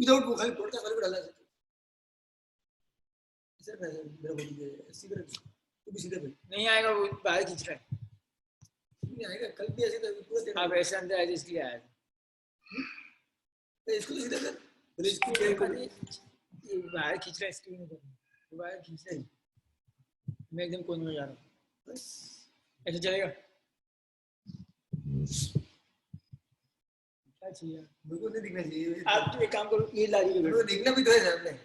Without वो खाली broadcast वाले को डाला है सर मेरा बोल दीजिए सीधे तू भी सीधे भाई नहीं आएगा वो बाहर खींच रहा है नहीं आएगा कल भी ऐसे तो पूरा दिन आप ऐसे अंदर आए इसलिए आया तो इसको तो सीधे कर बोले इसको ये बाहर खींच रहा है स्क्रीन पर तो बाहर खींच रहा है मैं एकदम कोने में जा रहा हूँ ऐसे चलेगा क्या चाहिए मेरे को नहीं दिखना चाहिए आप एक काम करो ये ला दीजिए मेरे को देखना भी तो है सामने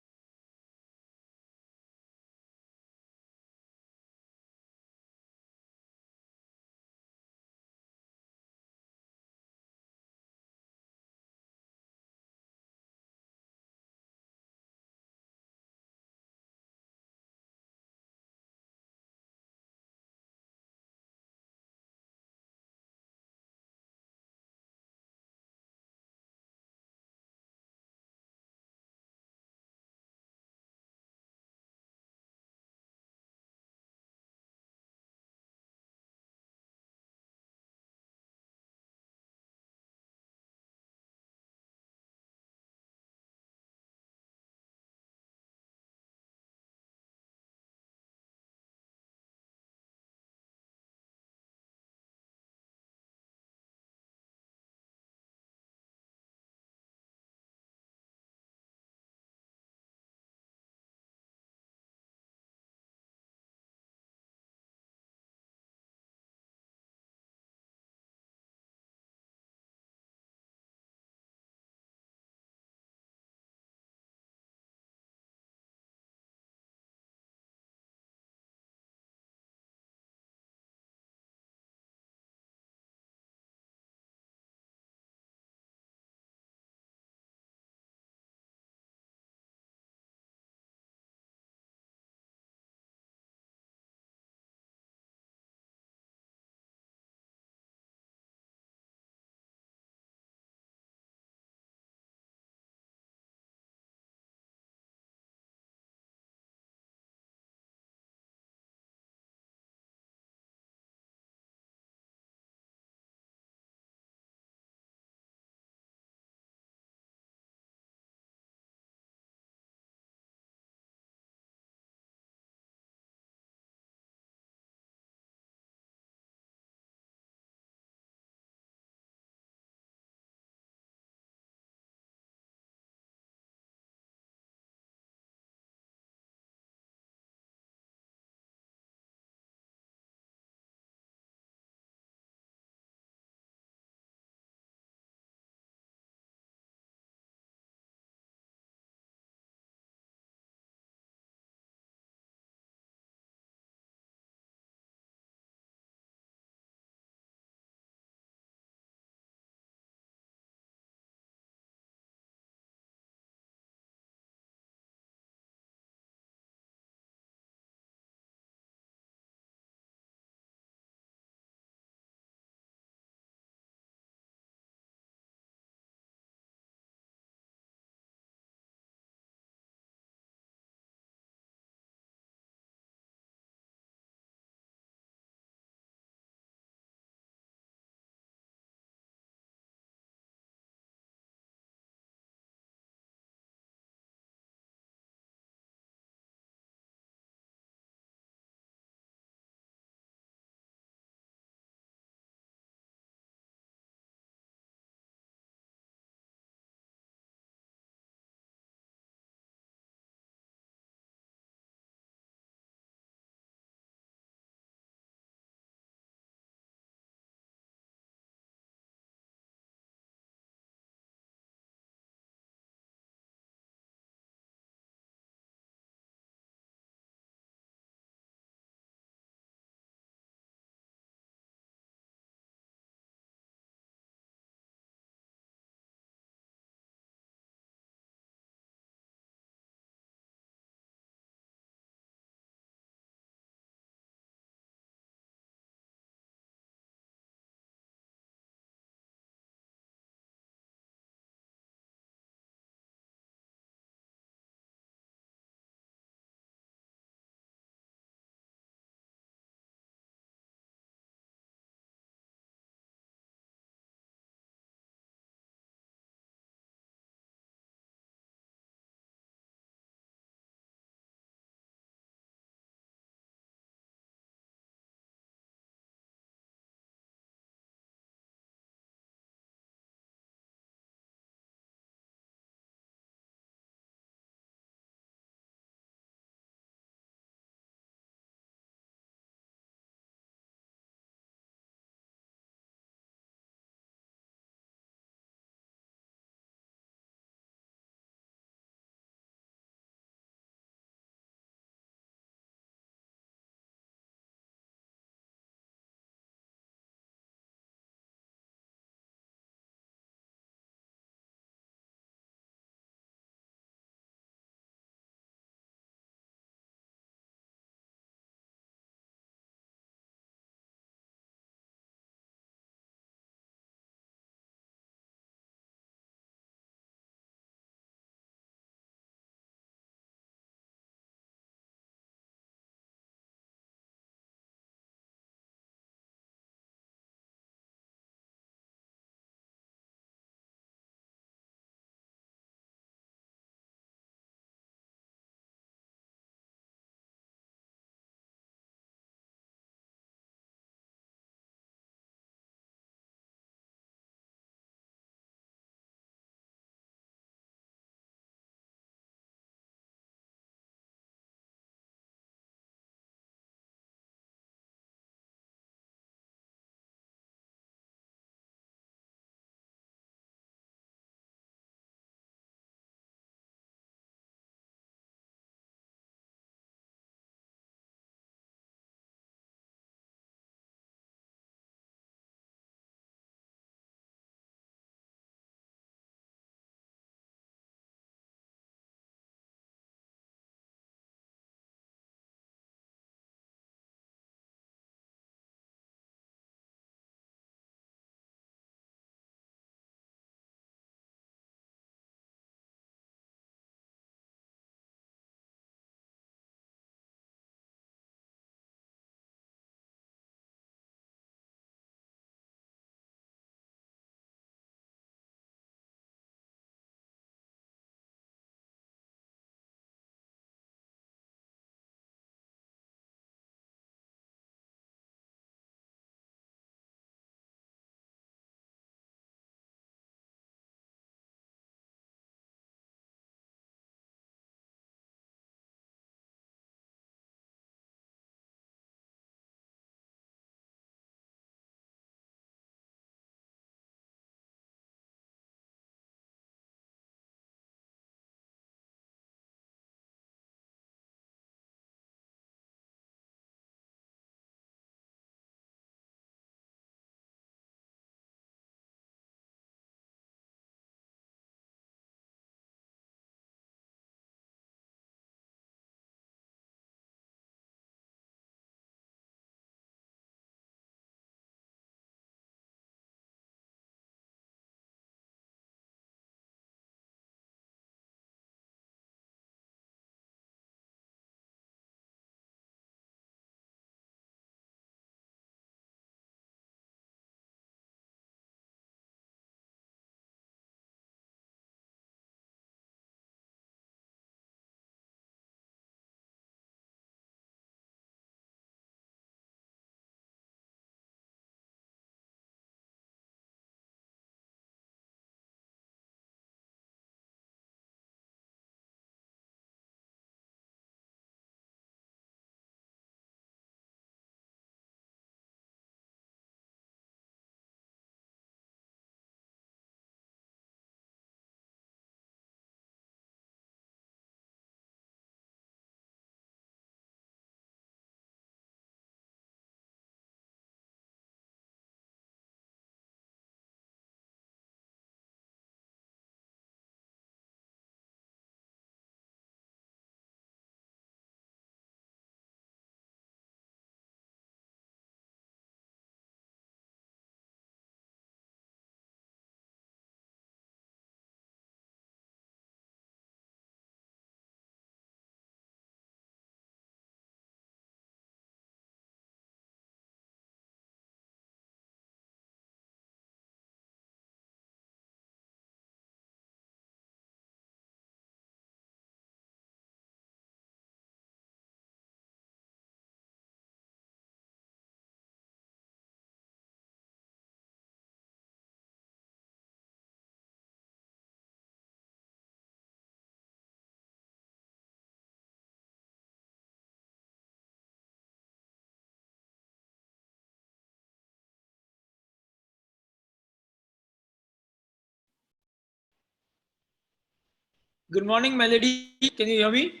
Good morning, Melody. Can you hear me?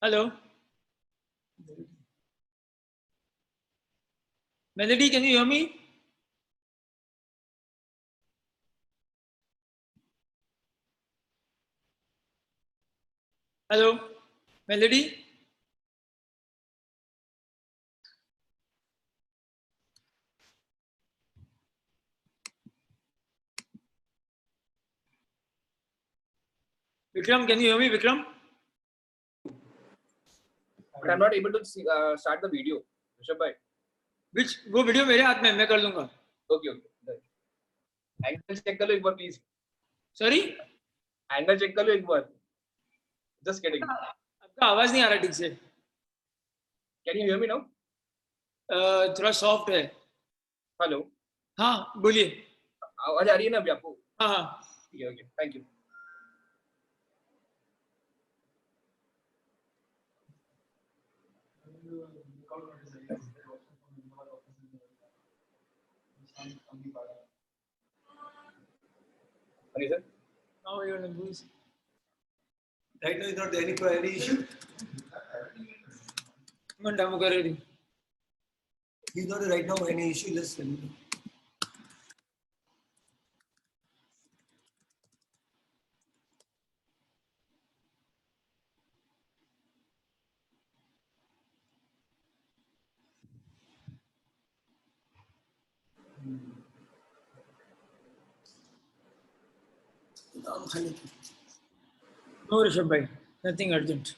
Hello, Melody. Can you hear me? Hello, Melody. Vikram, can you hear me, Vikram? But I'm not able to see, start the video. Rishabh bhai. Which वो video मेरे हाथ में है, मैं कर लूंगा. Okay, okay. Angle check कर लो एक बार please. Sorry, Angle check कर लो एक बार. Just kidding. आपका आवाज नहीं आ रहा ठीक से. Can you hear me now? थोड़ा सॉफ्ट है. Hello. हाँ, बोलिए. आवाज आ रही है ना अभी आपको? हाँ हाँ. ठीक है, okay. Thank you. Ani sir. How are you, Nambus? Right now is not any issue. Munda मुकर्री. He's not right now any issue. Let's tell me. No, Rishabh bhai. Nothing urgent.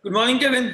Good morning, Kevin.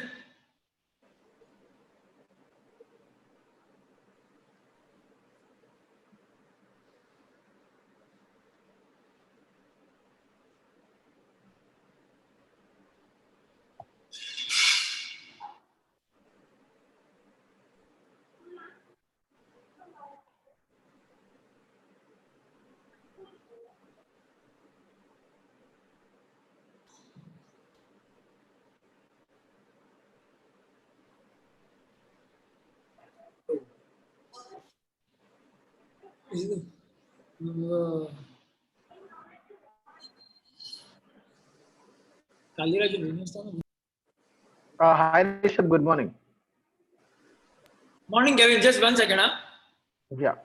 Kaliraj Hi, Rishabh. Good morning. Morning, Kevin. Just 1 second, huh? Yeah.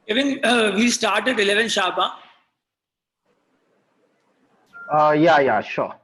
Kevin, we start at 11 sharp, huh? Yeah, sure.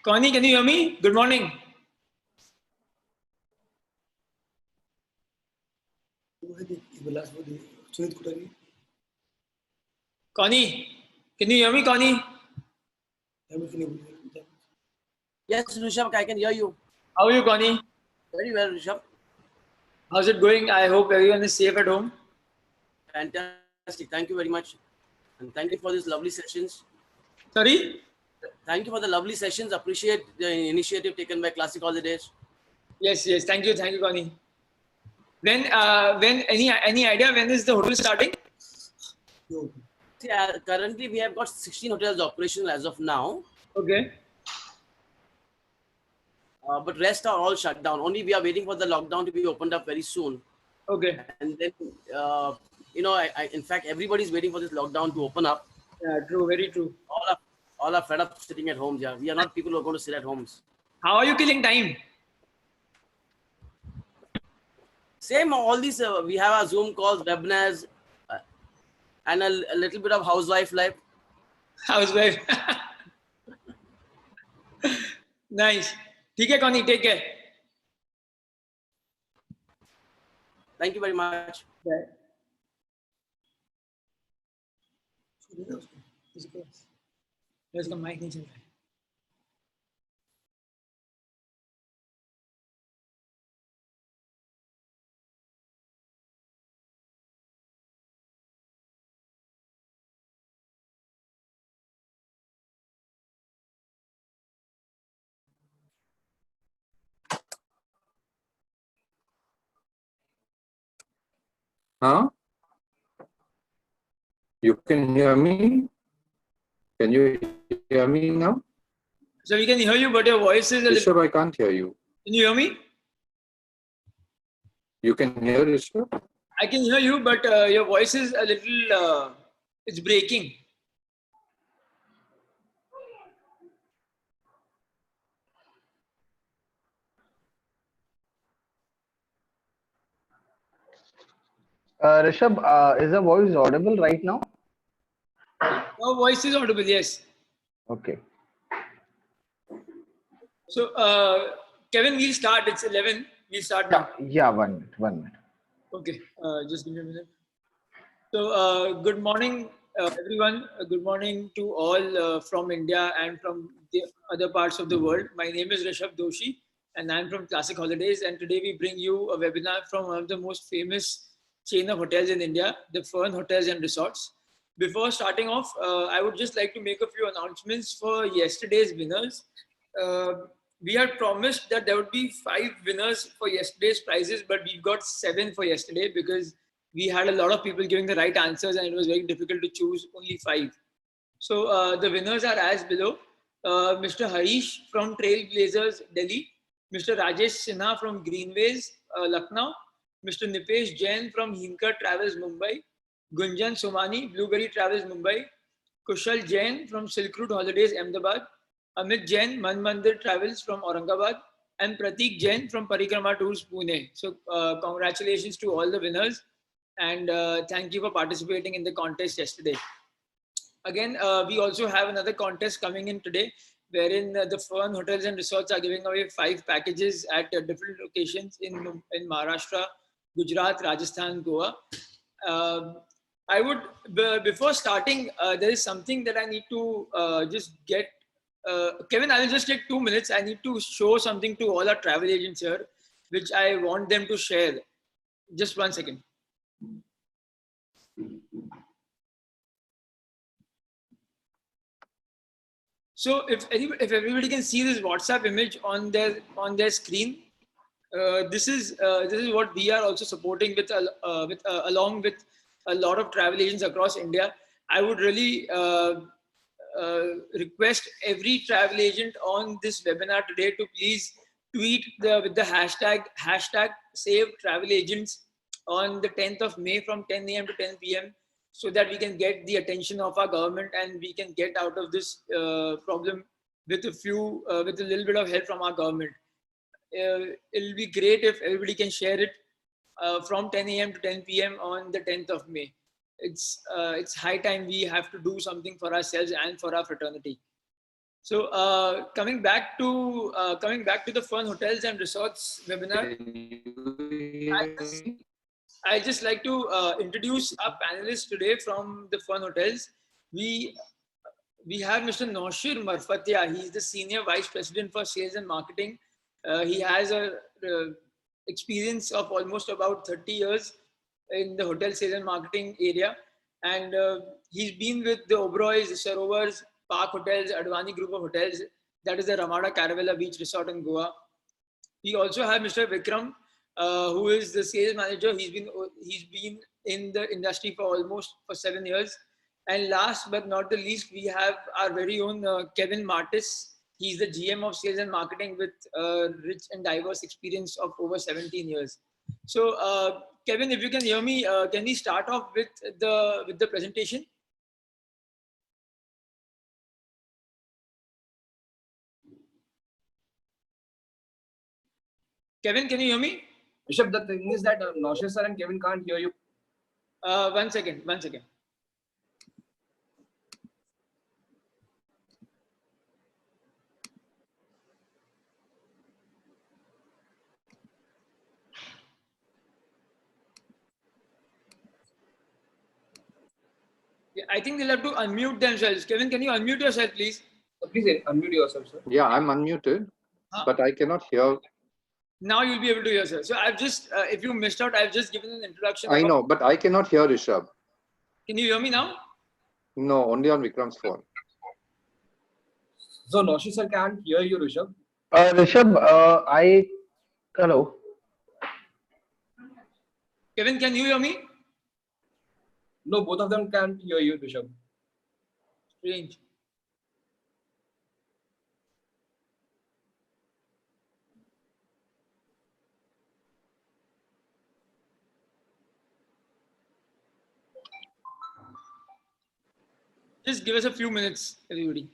Connie, can you hear me? Good morning. last Sunit Kutari. Connie, can you hear me, Connie? Yes, Rishabh, I can hear you. How are you, Connie? Very well, Rishabh. How's it going? I hope everyone is safe at home. Fantastic. Thank you very much. And thank you for these lovely sessions. Sorry? Thank you for the lovely sessions. Appreciate the initiative taken by Classic Holidays. Yes, yes. Thank you, Connie. When any idea when is the hotel starting? No. See, currently we have got 16 hotels operational as of now. Okay. But rest are all shut down. Only we are waiting for the lockdown to be opened up very soon. Okay. And then, in fact, everybody's waiting for this lockdown to open up. Yeah, true. Very true. All are fed up sitting at homes. Yeah, we are not people who are going to sit at homes. How are you killing time? Same, all these, we have our Zoom calls, webinars, and a little bit of housewife life. Housewife. Nice. ठीक है Connie, take care. Thank you very much. Bye. उसको देना उसको किसी को इसका mic नहीं चल रहा है. Huh? You can hear me? Can you hear me now? So we can hear you, but your voice is a little. Rishabh, I can't hear you. Can you hear me? You can hear Rishabh? I can hear you, but your voice is a little. It's breaking. Rishabh, is the voice audible right now? Your voice is audible. Yes. Okay. So Kevin, we'll start. It's 11. We'll start now. Yeah, 1 minute, 1 minute. Okay, just give me a minute. So, good morning, everyone. Good morning to all from India and from the other parts of the world. My name is Rishabh Doshi, and I'm from Classic Holidays. And today we bring you a webinar from one of the most famous chain of hotels in India, the Fern Hotels and Resorts. Before starting off, I would just like to make a few announcements for yesterday's winners. We had promised that there would be 5 winners for yesterday's prizes, but we got 7 for yesterday because we had a lot of people giving the right answers and it was very difficult to choose only 5. So the winners are as below. Mr. Harish from Trailblazers, Delhi. Mr. Rajesh Sinha from Greenways, Lucknow. Mr. Nipesh Jain from Hinkar Travels, Mumbai. Gunjan Somani, Blueberry Travels, Mumbai. Kushal Jain from Silk Route Holidays, Ahmedabad. Amit Jain, Man Mandir Travels from Aurangabad, and Pratik Jain from Parikrama Tours, Pune. So congratulations to all the winners, and thank you for participating in the contest yesterday. Again, we also have another contest coming in today, wherein the Fern Hotels and Resorts are giving away 5 packages at different locations in Maharashtra, Gujarat, Rajasthan, Goa. I would, before starting, there is something that I need to just get. Kevin, I will just take 2 minutes. I need to show something to all our travel agents here, which I want them to share. Just 1 second. So if everybody can see this WhatsApp image on their screen, this is what we are also supporting with along with a lot of travel agents across India. I would really request every travel agent on this webinar today to please tweet with the hashtag Save Travel Agents on the 10th of May from 10 a.m. to 10 p.m. so that we can get the attention of our government and we can get out of this problem with a little bit of help from our government. It'll be great if everybody can share it from 10 a.m. to 10 p.m. on the 10th of May. It's high time we have to do something for ourselves and for our fraternity. So coming back to the Fern Hotels and Resorts webinar, I just like to introduce our panelists today from the Fern Hotels. We have Mr. Naushir Marfatia. He's the Senior Vice President for Sales and Marketing. He has a experience of almost about 30 years in the hotel sales and marketing area. And he's been with the Oberoi's, the Sarovars, Park Hotels, Advani Group of Hotels. That is the Ramada Caravella Beach Resort in Goa. We also have Mr. Vikram, who is the sales manager. He's been in the industry for 7 years. And last but not the least, we have our very own Kevin Martis. He's the GM of sales and marketing with rich and diverse experience of over 17 years. So Kevin, if you can hear me, can we start off with the presentation? Kevin, can you hear me? Rishabh, the thing is that Naushad sir and Kevin can't hear you. 1 second, 1 second. Yeah, I think they'll have to unmute themselves. Kevin, can you unmute yourself, please? Please unmute yourself, sir. Yeah, I'm unmuted, but I cannot hear. Now you'll be able to hear, sir. So I've just, if you missed out, I've just given an introduction. I about- know, but I cannot hear Rishabh. Can you hear me now? No, only on Vikram's phone. So Naushad sir can't hear you, Rishabh. Rishabh, hello. Kevin, can you hear me? No, both of them can't hear you, Rishabh. Strange. Just give us a few minutes, everybody.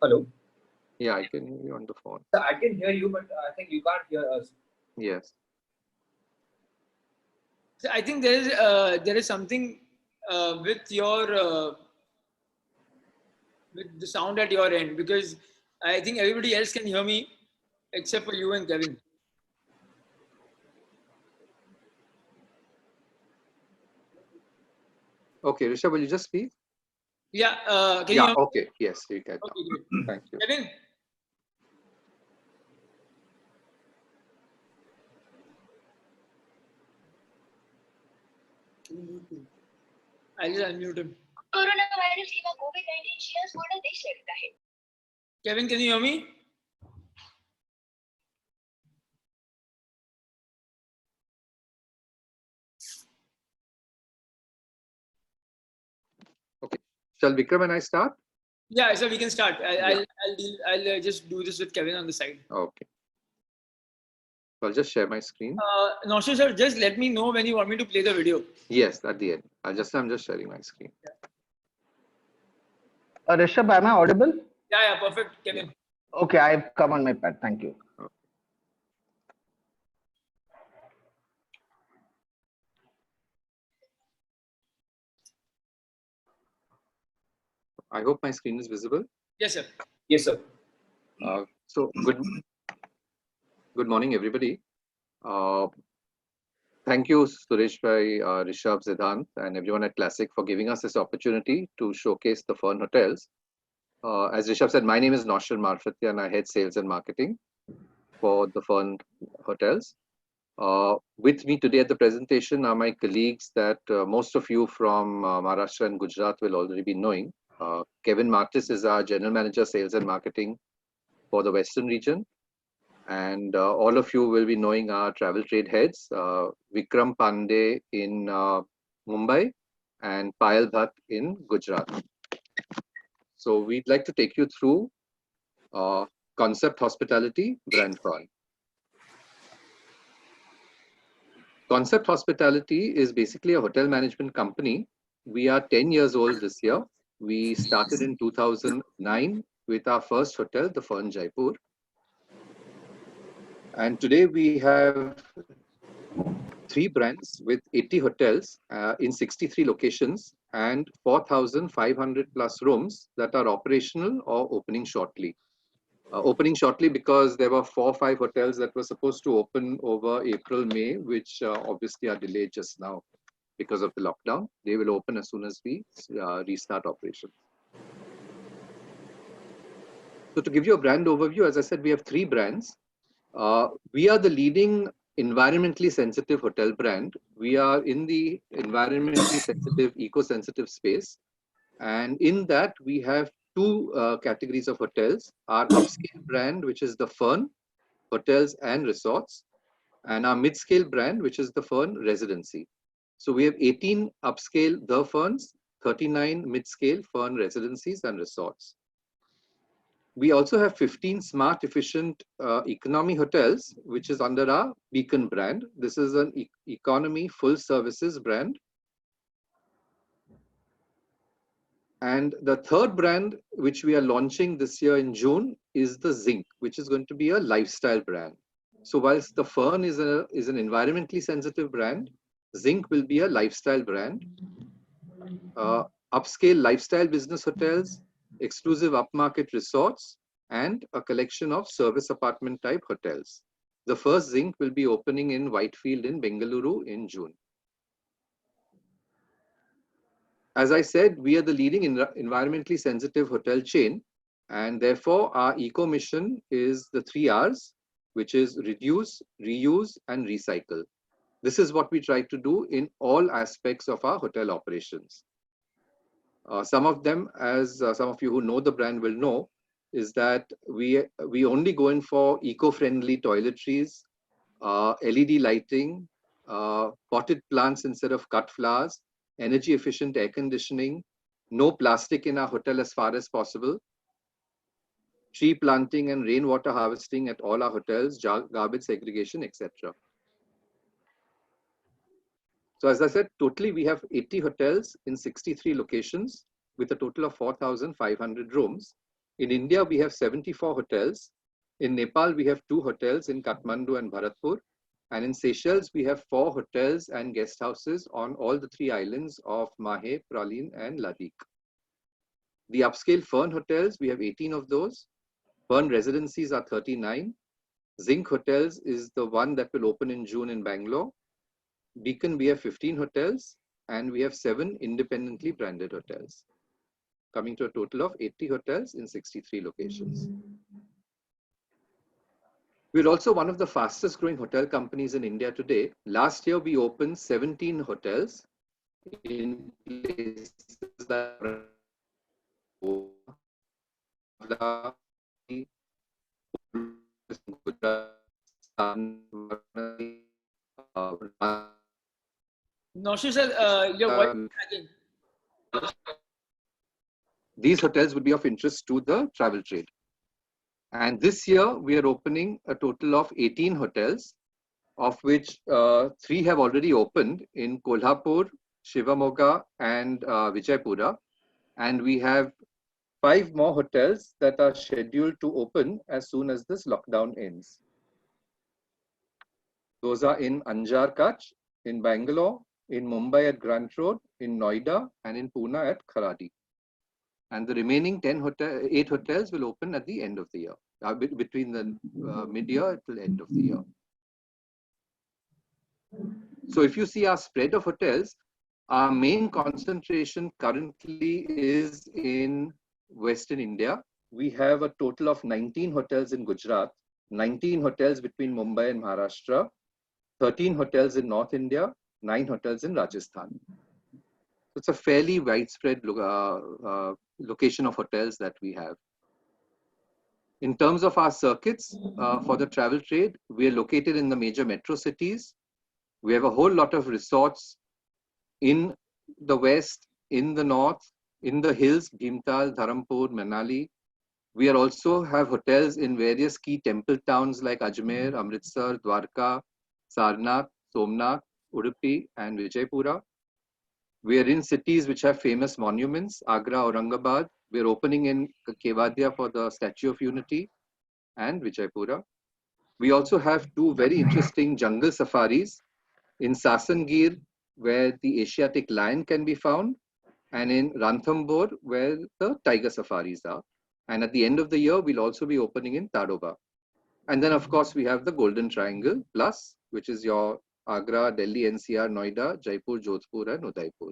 Hello. Yeah, I can hear you on the phone. Sir, I can hear you, but I think you can't hear us. Yes. So I think there is something with your with the sound at your end, because I think everybody else can hear me except for you and Kevin. Okay, Rishabh, will you just speak? Yeah, can you Yeah, hear me? okay. Yes, you can. Okay, great. Thank you. Kevin, I'll just unmute him. Corona virus किंवा कोविड-19 she आज पूर्ण देश लढत आहे. Kevin, can you hear me? Okay. Shall Vikram and I start? Yeah, so we can start. I'll just do this with Kevin on the side. Okay. I'll just share my screen. Naushad sir, just let me know when you want me to play the video. Yes, at the end. I'm just sharing my screen. Rishabh, am I audible? Yeah, perfect, Kevin. Okay, I've come on my pad. Thank you. I hope my screen is visible. Yes, sir. Yes, sir. So good morning, everybody. Thank you, Suresh Bhai, Rishabh, Siddhant, and everyone at Classic for giving us this opportunity to showcase the Fern Hotels. As Rishabh said, my name is Naushad Marfatia and I head sales and marketing for the Fern Hotels. With me today at the presentation are my colleagues that most of you from Maharashtra and Gujarat will already be knowing. Kevin Martis is our General Manager, Sales and Marketing for the Western region. And all of you will be knowing our travel trade heads, Vikram Pandey in Mumbai and Payal Bhatt in Gujarat. So we'd like to take you through Concept Hospitality, brand Fern. Concept Hospitality is basically a hotel management company. We are 10 years old this year. We started in 2009 with our first hotel, the Fern Jaipur. And today we have 3 brands with 80 hotels in 63 locations and 4,500 plus rooms that are operational or opening shortly. Opening shortly because there were 4 or 5 hotels that were supposed to open over April, May, which obviously are delayed just now because of the lockdown. They will open as soon as we restart operations. So to give you a brand overview, as I said, we have 3 brands. We are the leading environmentally sensitive hotel brand. We are in the environmentally sensitive, eco-sensitive space. And in that, we have 2 categories of hotels. Our upscale brand, which is the Fern Hotels and Resorts, and our mid-scale brand, which is the Fern Residency. So we have 18 upscale The Ferns, 39 mid-scale Fern Residencies and Resorts. We also have 15 smart, efficient economy hotels, which is under our Beacon brand. This is an economy full services brand. And the third brand, which we are launching this year in June, is the Zinc, which is going to be a lifestyle brand. So whilst the Fern is an environmentally sensitive brand, Zinc will be a lifestyle brand. Upscale lifestyle business hotels, exclusive upmarket resorts, and a collection of service apartment type hotels. The first Zinc will be opening in Whitefield in Bengaluru in June. As I said, we are the leading environmentally sensitive hotel chain, and therefore our eco mission is the 3 R's, which is reduce, reuse, and recycle. This is what we try to do in all aspects of our hotel operations. Some of them, as some of you who know the brand will know, is that we only go in for eco-friendly toiletries, LED lighting, potted plants instead of cut flowers, energy efficient air conditioning, no plastic in our hotel as far as possible, tree planting and rainwater harvesting at all our hotels, garbage segregation, etc. So as I said, totally we have 80 hotels in 63 locations with a total of 4,500 rooms. In India, we have 74 hotels. In Nepal, we have 2 hotels in Kathmandu and Bharatpur. And in Seychelles, we have 4 hotels and guest houses on all the 3 islands of Mahé, Praslin, and Ladakh. The upscale Fern hotels, we have 18 of those. Fern residencies are 39. Zinc Hotels is the one that will open in June in Bangalore. Beacon, we have 15 hotels, and we have 7 independently branded hotels, coming to a total of 80 hotels in 63 locations. We're also one of the fastest growing hotel companies in India today. Last year, we opened 17 hotels in places like Naushad sir, your voice is lagging. These hotels would be of interest to the travel trade. And this year, we are opening a total of 18 hotels, of which 3 have already opened in Kolhapur, Shivamogga, and Vijaypura. And we have 5 more hotels that are scheduled to open as soon as this lockdown ends. Those are in Anjar Kutch, in Bangalore, in Mumbai at Grant Road, in Noida, and in Pune at Kharadi. And the remaining 8 hotels will open at the end of the year, between the mid-year till end of the year. So if you see our spread of hotels, our main concentration currently is in Western India. We have a total of 19 hotels in Gujarat, 19 hotels between Mumbai and Maharashtra, 13 hotels in North India, 9 hotels in Rajasthan. It's a fairly widespread location of hotels that we have. In terms of our circuits for the travel trade, we are located in the major metro cities. We have a whole lot of resorts in the west, in the north, in the hills, Bhimtal, Dharampur, Manali. We also have hotels in various key temple towns like Ajmer, Amritsar, Dwarka, Sarnath, Somnath, Udupi, and Vijaypura. We are in cities which have famous monuments, Agra, Aurangabad. We are opening in Kevadia for the Statue of Unity and Vijaypura. We also have 2 very interesting jungle safaris in Sasangir, where the Asiatic lion can be found, and in Ranthambore, where the tiger safaris are. And at the end of the year, we'll also be opening in Tadoba. And then, of course, we have the Golden Triangle Plus, which is your Agra, Delhi, NCR, Noida, Jaipur, Jodhpur, and Udaipur.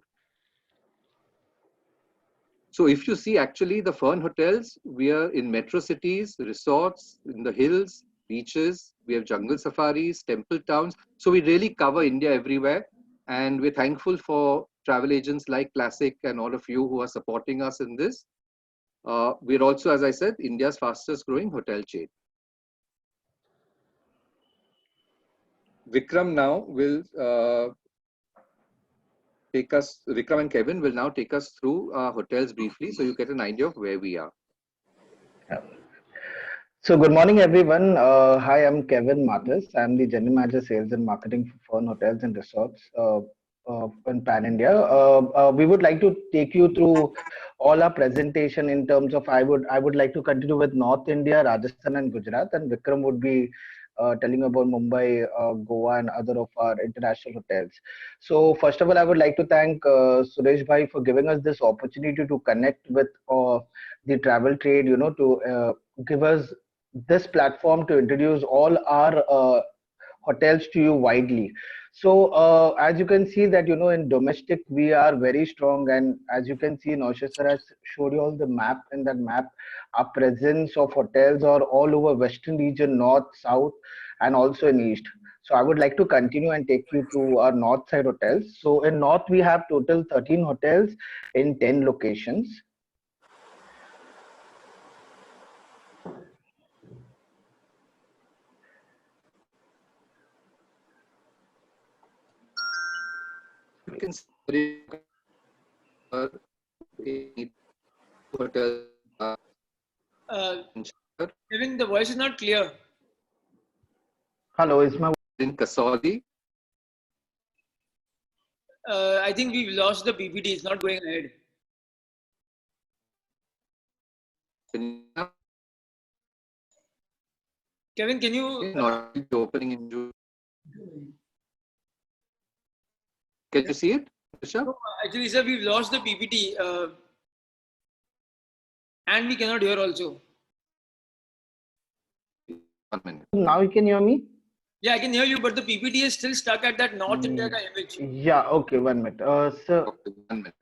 So if you see, actually, the Fern hotels, we are in metro cities, resorts, in the hills, beaches, we have jungle safaris, temple towns. So we really cover India everywhere. And we're thankful for travel agents like Classic and all of you who are supporting us in this. We're also, as I said, India's fastest growing hotel chain. Vikram now will Vikram and Kevin will now take us through hotels briefly, so you get an idea of where we are. So good morning, everyone. Hi, I'm Kevin Mathis. I'm the General Manager Sales and Marketing for Fern Hotels and Resorts in Pan India. We would like to take you through all our presentation in terms of I would like to continue with North India, Rajasthan, and Gujarat, and Vikram would be telling about Mumbai, Goa, and other of our international hotels. So first of all, I would like to thank Suresh Bhai for giving us this opportunity to connect with the travel trade, to give us this platform to introduce all our hotels to you widely. So as you can see that, in domestic, we are very strong. And as you can see, Naushad sir has showed you all the map. In that map, our presence of hotels are all over Western region, North, South, and also in East. So I would like to continue and take you to our North side hotels. So in North, we have total 13 hotels in 10 locations. You can see hotel. Kevin, the voice is not clear. Hello, is my In Kasauli. I think we've lost the PPT. It's not going ahead. Kevin, can you? Not opening in June. Can you see it, Rishabh? No, actually, sir, we've lost the PPT. And we cannot hear also. 1 minute. now you can hear me? Yeah, I can hear you, but the PPT is still stuck at that North India ka image. Yeah, okay, 1 minute. Sir, Okay, 1 minute.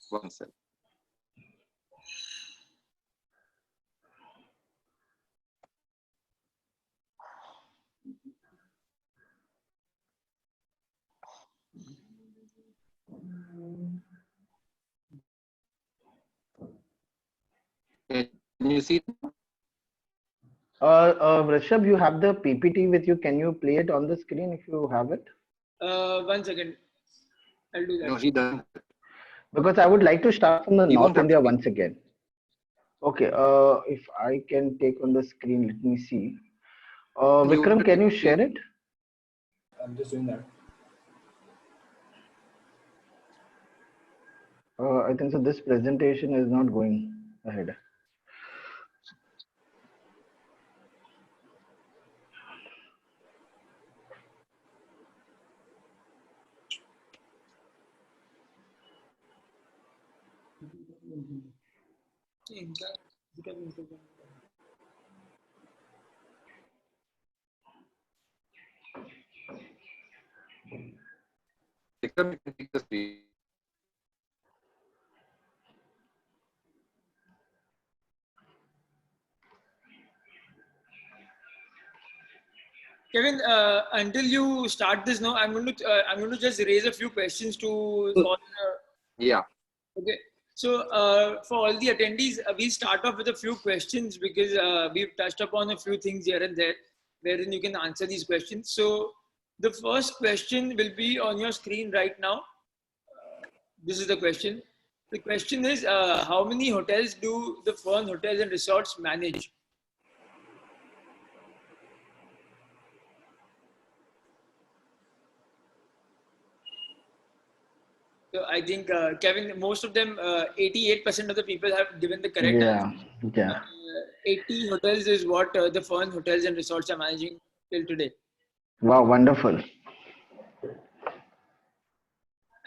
1 second. Can you see? Rishabh, you have the PPT with you. Can you play it on the screen if you have it? 1 second. I'll do that. No, he doesn't. Because I would like to start from the He won't North have India to be. once again. Okay, if I can take on the screen, let me see. Vikram, can you share it? I'm just doing that. I think so. This presentation is not going ahead. Vikram, you can take the screen. Kevin, until you start this now, I'm going to just raise a few questions to all. Yeah. Okay. So for all the attendees, we start off with a few questions because we've touched upon a few things here and there, wherein you can answer these questions. So the first question will be on your screen right now. This is the question. The question is, how many hotels do the Fern Hotels and Resorts manage? So I think, Kevin, most of them, 88% of the people have given the correct answer. Yeah. 80 hotels is what the Fern Hotels and Resorts are managing till today. Wow, wonderful.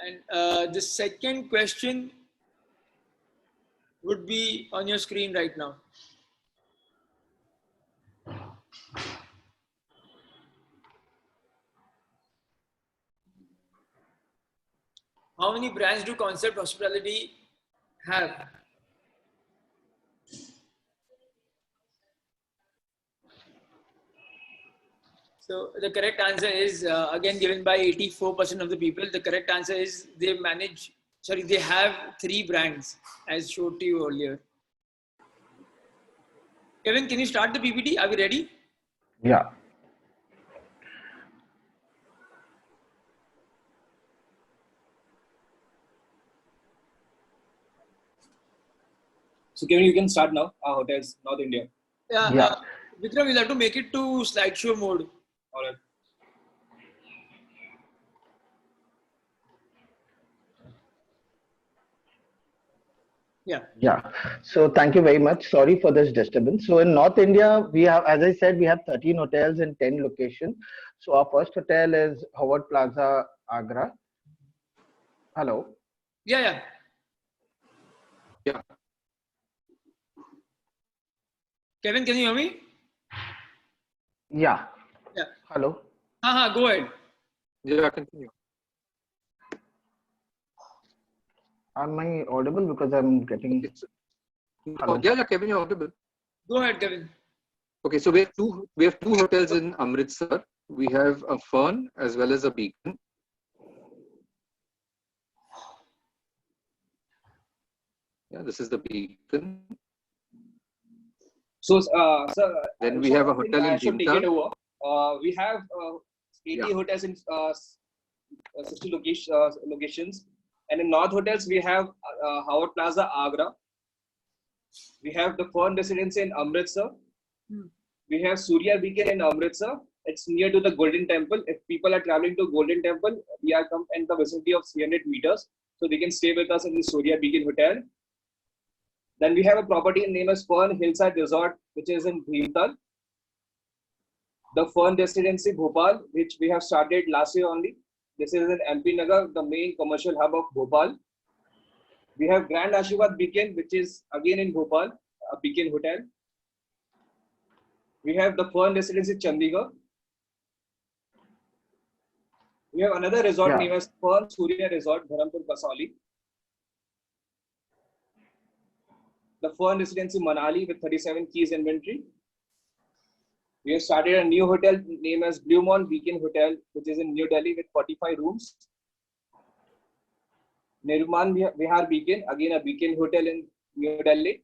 And the second question would be on your screen right now. How many brands do Concept Hospitality have? So the correct answer is, again, given by 84% of the people. The correct answer is they have 3 brands, as showed to you earlier. Kevin, can you start the PPT? Are we ready? Yeah. So Kevin, you can start now. Our hotels, North India. Yeah. Vikram, you'll have to make it to slideshow mode. All right. Yeah. Yeah. So thank you very much. Sorry for this disturbance. So in North India, we have, as I said, we have 13 hotels in 10 locations. So our first hotel is Howard Plaza, Agra. Hello. Yeah, yeah. Yeah. Kevin, can you hear me? Yeah. Yeah. Hello. Go ahead. Yeah, continue. Am I audible? Because I'm getting. It's, Hello. yeah, Kevin, you're audible. Go ahead, Kevin. Okay, so we have two hotels in Amritsar. We have a Fern as well as a Beacon. Yeah, this is the Beacon. So, Then we have a hotel in I should take it Bhimtal. over. We have 80 Yeah. hotels in 60 locations. And in North Hotels, we have Howard Plaza, Agra. We have the Fern Residency in Amritsar. We have Surya Beacon in Amritsar. It's near to the Golden Temple. If people are traveling to Golden Temple, we are come in the vicinity of 300 meters. So they can stay with us in the Surya Beacon Hotel. Then we have a property named as Fern Hillside Resort, which is in Bhimtal. The Fern Residency Bhopal, which we have started last year only. This is in MP Nagar, the main commercial hub of Bhopal. We have Grand Ashirwad Beacon, which is again in Bhopal, a Beacon Hotel. We have the Fern Residency Chandigarh. We have another resort named as Fern Surya Resort, Dharampur, Kasauli. The Fern Residency Manali with 37 keys inventory. We have started a new hotel named as Blue Moon Beacon Hotel, which is in New Delhi with 45 rooms. Nirman Vihar Beacon, again a Beacon Hotel in New Delhi.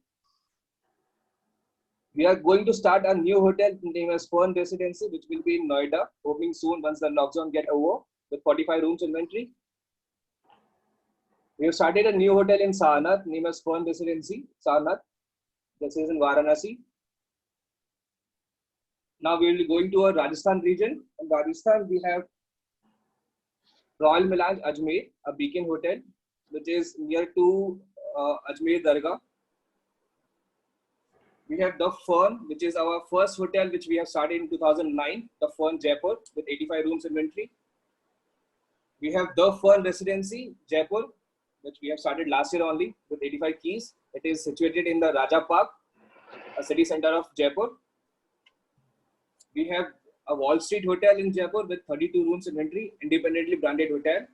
We are going to start a new hotel named as Fern Residency, which will be in Noida, opening soon once the lockdown get over, with 45 rooms inventory. We have started a new hotel in Sarnath named as Fern Residency, Sarnath. This is in Varanasi. Now we will be going to a Rajasthan region. In Rajasthan, we have Royal Milan Ajmer, a Beacon Hotel, which is near to Ajmer Dargah. We have the Fern, which is our first hotel, which we have started in 2009, the Fern Jaipur, with 85 rooms inventory. We have the Fern Residency, Jaipur, which we have started last year only, with 85 keys. It is situated in the Raja Park, a city center of Jaipur. We have a Wall Street Hotel in Jaipur with 32 rooms inventory, independently branded hotel.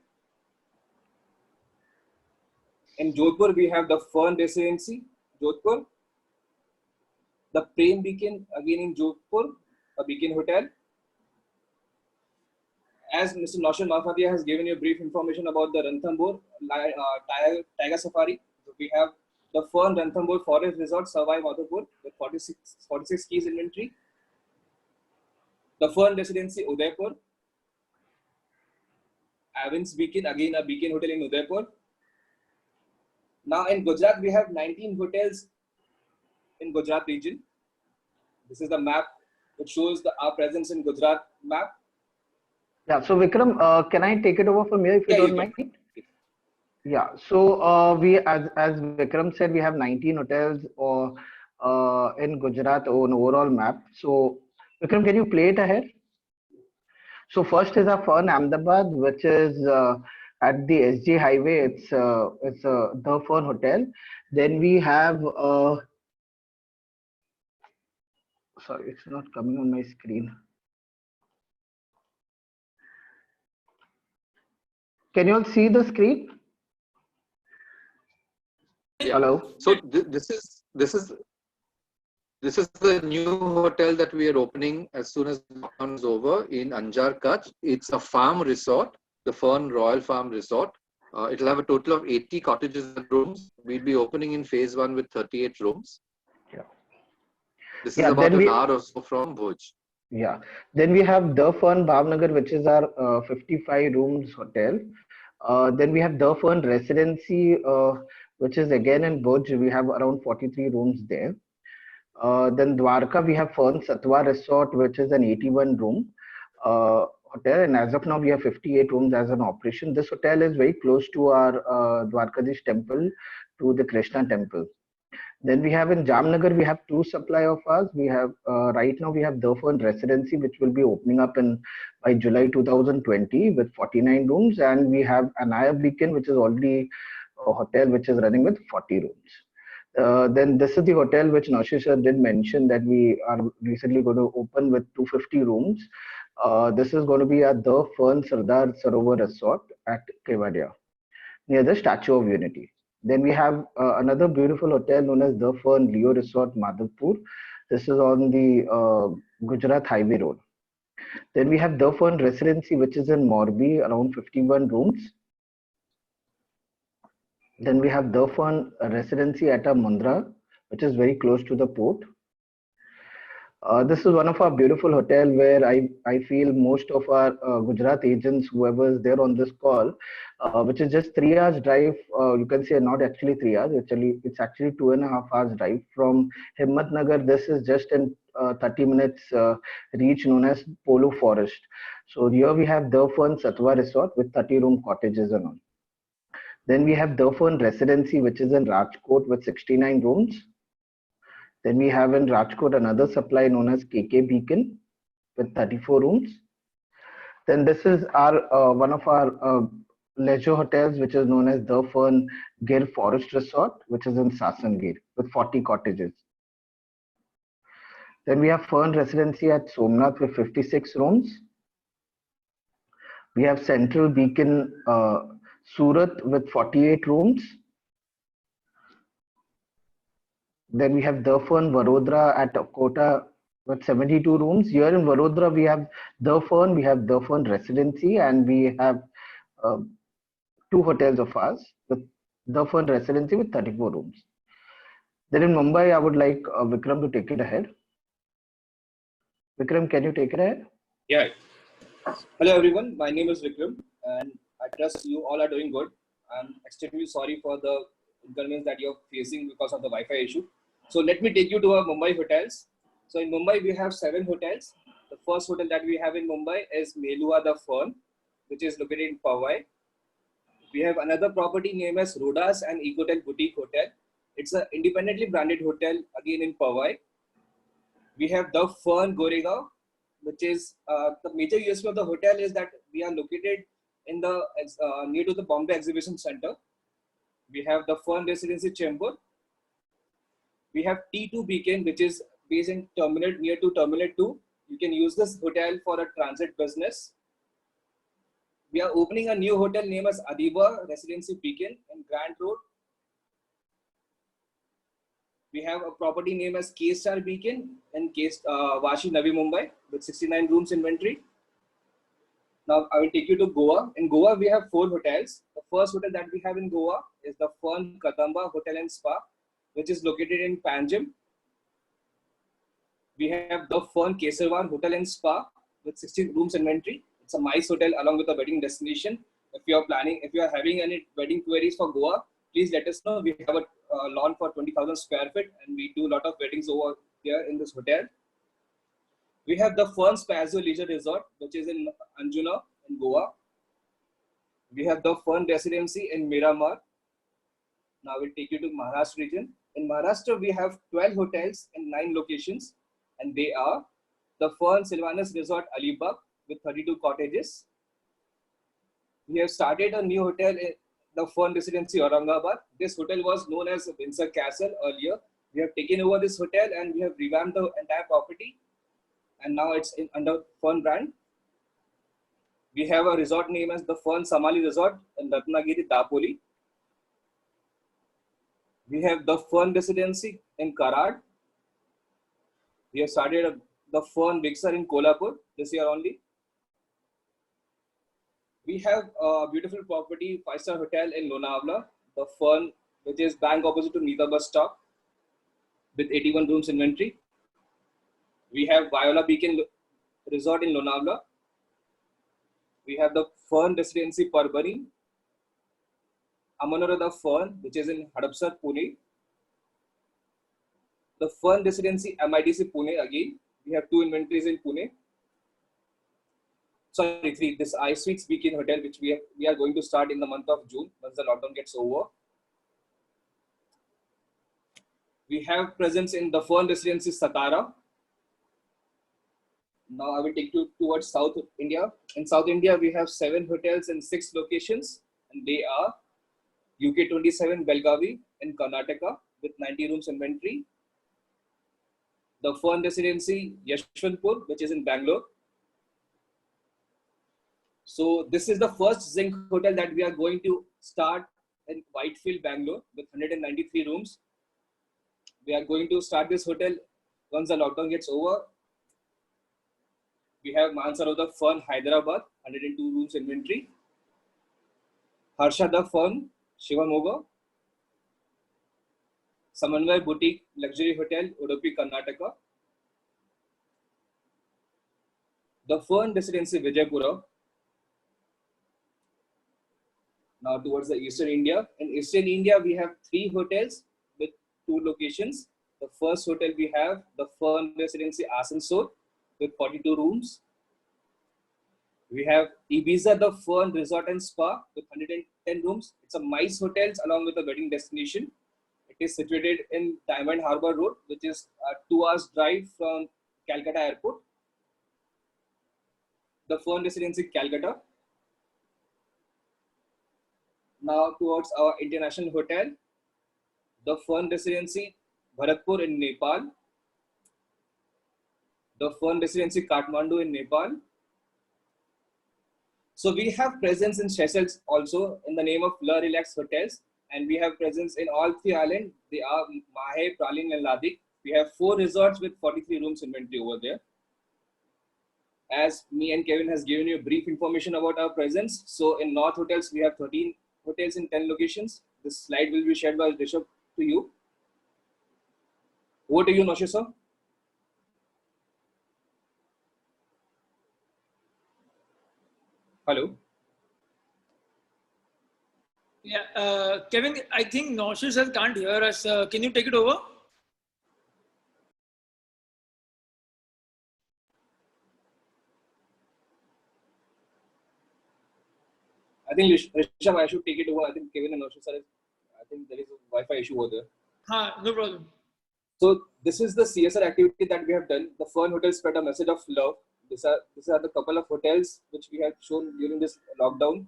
In Jodhpur, we have the Fern Residency, Jodhpur. The Prem Beacon, again in Jodhpur, a Beacon Hotel. As Mr. Naushad Marfatia has given you brief information about the Ranthambore Tiger Safari, we have the Fern Ranthambore Forest Resort, Savai Madhopur, with 46 keys inventory. The Fern Residency, Udaipur. Avins Beacon, again a Beacon Hotel in Udaipur. Now in Gujarat, we have 19 hotels in Gujarat region. This is the map which shows our presence in Gujarat map. Yeah, so Vikram, can I take it over from here if you don't mind? Yeah, so we, as Vikram said, we have 19 hotels in Gujarat on overall map. So Vikram, can you play it ahead? So first is our Fern Ahmedabad, which is at the SG Highway. It's the Fern Hotel. Then we have sorry, it's not coming on my screen. Can you all see the screen? Yeah. Hello. So this is the new hotel that we are opening as soon as lockdown is over in Anjar, Kutch. It's a farm resort, the Fern Royal Farm Resort. It'll have a total of 80 cottages and rooms. We'll be opening in phase 1 with 38 rooms. Yeah. This is about an hour or so from Bhuj. Yeah. Then we have the Fern Bhavnagar, which is our 55 rooms hotel. Then we have the Fern Residency, which is again in Bhuj. We have around 43 rooms there. Then Dwarka, we have Fern Satwa Resort, which is an 81 room hotel, and as of now we have 58 rooms as an operation. This hotel is very close to our Dwarkadish temple, to the Krishna temple. Then we have in Jamnagar, we have two supply of ours. We have right now we have Durfern Residency, which will be opening up in by July 2020 with 49 rooms, and we have Anaya Beacon, which is already a hotel which is running with 40 rooms. Then this is the hotel which Naushad sir did mention that we are recently going to open with 250 rooms. This is going to be at the Fern Sardar Sarovar Resort at Kevadia, near the Statue of Unity. Then we have another beautiful hotel known as the Fern Leo Resort, Madhavpur. This is on the Gujarat Highway Road. Then we have the Fern Residency, which is in Morbi, around 51 rooms. Then we have the Fern Residency at Mundra, which is very close to the port. This is one of our beautiful hotel where I feel most of our Gujarat agents, whoever is there on this call, which is just 3 hours drive. You can say not actually 3 hours. It's actually 2.5 hours drive from Himmatnagar. This is just in 30 minutes reach known as Polo Forest. So here we have the Fern Satwa Resort with 30-room cottages and all. Then we have the Fern Residency, which is in Rajkot with 69 rooms. Then we have in Rajkot another supply known as KK Beacon with 34 rooms. Then this is our one of our leisure hotels, which is known as the Fern Gir Forest Resort, which is in Sasangir with 40 cottages. Then we have Fern Residency at Somnath with 56 rooms. We have Central Beacon Surat with 48 rooms. Then we have the Fern Vadodara at Kota with 72 rooms. Here in Vadodara, we have the Fern Residency, and we have two hotels of ours with the Fern Residency with 34 rooms. Then in Mumbai, I would like Vikram to take it ahead. Vikram, can you take it ahead? Yeah. Hello everyone, my name is Vikram and I trust you all are doing good. I'm extremely sorry for the inconvenience that you're facing because of the Wi-Fi issue. So let me take you to our Mumbai hotels. So in Mumbai, we have 7 hotels. The first hotel that we have in Mumbai is Melua the Fern, which is located in Powai. We have another property named as Rodas and Ecotel Boutique Hotel. It's an independently branded hotel again in Powai. We have the Fern Goregaon, which is the major USP of the hotel is that we are located in the near to the Bombay Exhibition Center. We have the Fern Residency Chembur. We have T2 Beacon, which is based in near to Terminal 2. You can use this hotel for a transit business. We are opening a new hotel named as Adiba Residency Beacon in Grant Road. We have a property named as K-Star Beacon in Vashi, Navi Mumbai with 69 rooms inventory. Now I will take you to Goa. In Goa, we have 4 hotels. The first hotel that we have in Goa is the Fern Kadamba Hotel and Spa, which is located in Panjim. We have the Fern Kesarwan Hotel and Spa with 16 rooms inventory. It's a nice hotel along with a wedding destination. If you are having any wedding queries for Goa, please let us know. We have a lawn for 20,000 square feet and we do a lot of weddings over here in this hotel. We have the Fern Spazio Leisure Resort, which is in Anjuna in Goa. We have the Fern Residency in Miramar. Now we'll take you to Maharashtra region. In Maharashtra, we have 12 hotels in 9 locations, and they are the Fern Sylvanus Resort Alibag with 32 cottages. We have started a new hotel in the Fern Residency Aurangabad. This hotel was known as Windsor Castle earlier. We have taken over this hotel and we have revamped the entire property, and now it's under Fern brand. We have a resort named as the Fern Samali Resort in Ratnagiri, Dapoli. We have the Fern Residency in Karad. We have started the Fern Vixar in Kolhapur this year only. We have a beautiful property, 5-star hotel in Lonavala, the Fern, which is bank opposite to Nita bus stop with 81 rooms inventory. We have Viola Beacon Resort in Lonavala. We have the Fern Residency Parbani, Amanora the Fern, which is in Hadapsar, Pune. The Fern Residency MIDC Pune again. We have 2 inventories in Pune. sorry, 3. This iSuites Weekend Hotel, which we are going to start in the month of June once the lockdown gets over. We have presence in the Fern Residency Satara. Now I will take you towards South India. In South India, we have 7 hotels in 6 locations, and they are UK 27 Belgavi in Karnataka with 90 rooms inventory. The Fern Residency Yeshwanthpur, which is in Bangalore. So this is the first Zinc hotel that we are going to start in Whitefield, Bangalore with 193 rooms. We are going to start this hotel once the lockdown gets over. We have Mansarovar Fern Hyderabad, 102 rooms inventory. Harshada Fern Shivamoga. Samanvay Boutique Luxury Hotel, Udupi, Karnataka. The Fern Residency Vijaypura. Now towards the Eastern India. In Eastern India, we have 3 hotels with 2 locations. The first hotel we have the Fern Residency Asansol with 42 rooms. We have Ibiza the Fern Resort and Spa with 110 rooms. It's a MICE hotels along with a wedding destination. It is situated in Diamond Harbour Road, which is a 2 hours drive from Calcutta Airport. The Fern Residency Calcutta. Now towards our international hotel, the Fern Residency Bharatpur in Nepal, the Fern Residency Kathmandu in Nepal. So we have presence in Seychelles also in the name of Le Relax Hotels, and we have presence in all 3 islands. They are Mahe, Praslin and Ladik. We have 4 resorts with 43 rooms inventory over there. As me and Kevin has given you brief information about our presence. So in North Hotels, we have 13 hotels in 10 locations. This slide will be shared by Rishabh to you. Over to you, Noshi sir. Hello. Yeah, Kevin, I think Noshi sir can't hear us. Can you take it over? I think Rishabh, I should take it over. I think Kevin and Noshi sir, I think there is a Wi-Fi issue over there. No problem. So this is the CSR activity that we have done. The Fern Hotel spread a message of love. These are the couple of hotels which we have shown during this lockdown.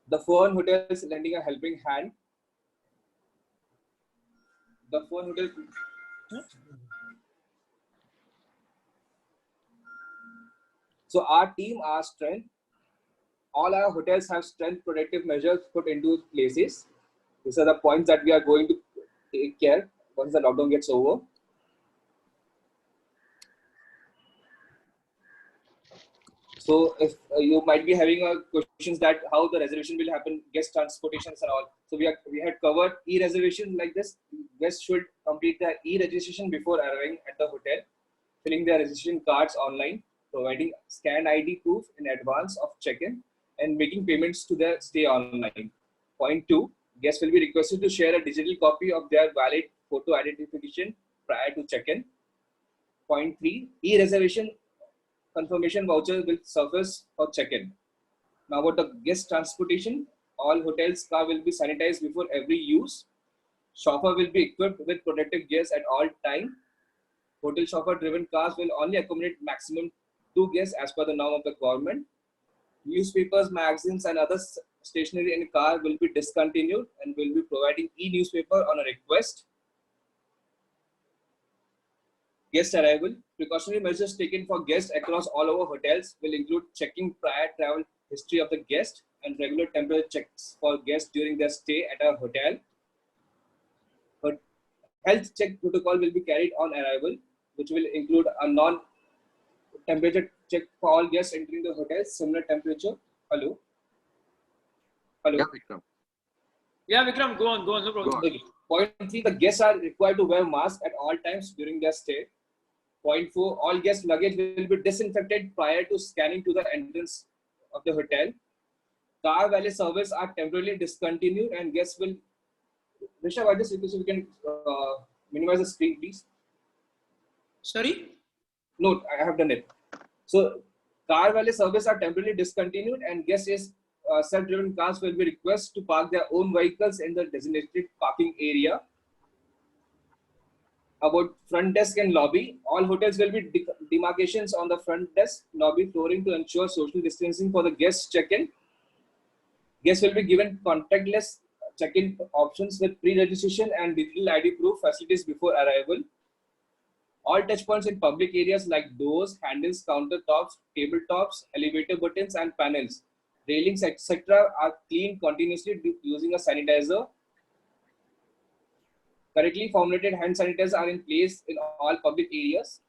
The Fern Hotel is lending a helping hand. The Fern Hotel. So our team, our strength, all our hotels have strength protective measures put into places. These are the points that we are going to take care once the lockdown gets over. So if you might be having questions that how the reservation will happen, guest transportations and all. So we had covered e-reservation like this. Guests should complete the e-registration before arriving at the hotel, filling their registration cards online, providing scanned ID proof in advance of check-in, and making payments to their stay online. Point 2, guests will be requested to share a digital copy of their valid photo identification prior to check-in. Point 3, e-reservation confirmation voucher will surface for check-in. Now about the guest transportation, all hotels' car will be sanitized before every use. Chauffeur will be equipped with protective gears at all times. Hotel chauffeur-driven cars will only accommodate maximum 2 guests as per the norm of the government. Newspapers, magazines, and other stationery in the car will be discontinued and will be providing e-newspaper on a request. Guest arrival. Precautionary measures taken for guests across all our hotels will include checking prior travel history of the guest and regular temperature checks for guests during their stay at our hotel. Health check protocol will be carried on arrival, which will include a non-temperature check for all guests entering the hotel, similar temperature. Hello? Hello? Yeah, Vikram. Yeah, Vikram, go on, no problem. Okay. Point 3, the guests are required to wear masks at all times during their stay. Point 4, all guest luggage will be disinfected prior to scanning to the entrance of the hotel. Car valet service are temporarily discontinued and guests will... Rishabh, I just request you can minimize the screen, please. Sorry? No, I have done it. So car valet service are temporarily discontinued, and guests self-driven cars will be requested to park their own vehicles in the designated parking area. About front desk and lobby, all hotels will be demarcations on the front desk lobby flooring to ensure social distancing for the guests check-in. Guests will be given contactless check-in options with pre-registration and digital ID proof facilities before arrival. All touch points in public areas like doors, handles, countertops, tabletops, elevator buttons and panels, railings, etc. are cleaned continuously using a sanitizer. Correctly formulated hand sanitizers are in place in all public areas.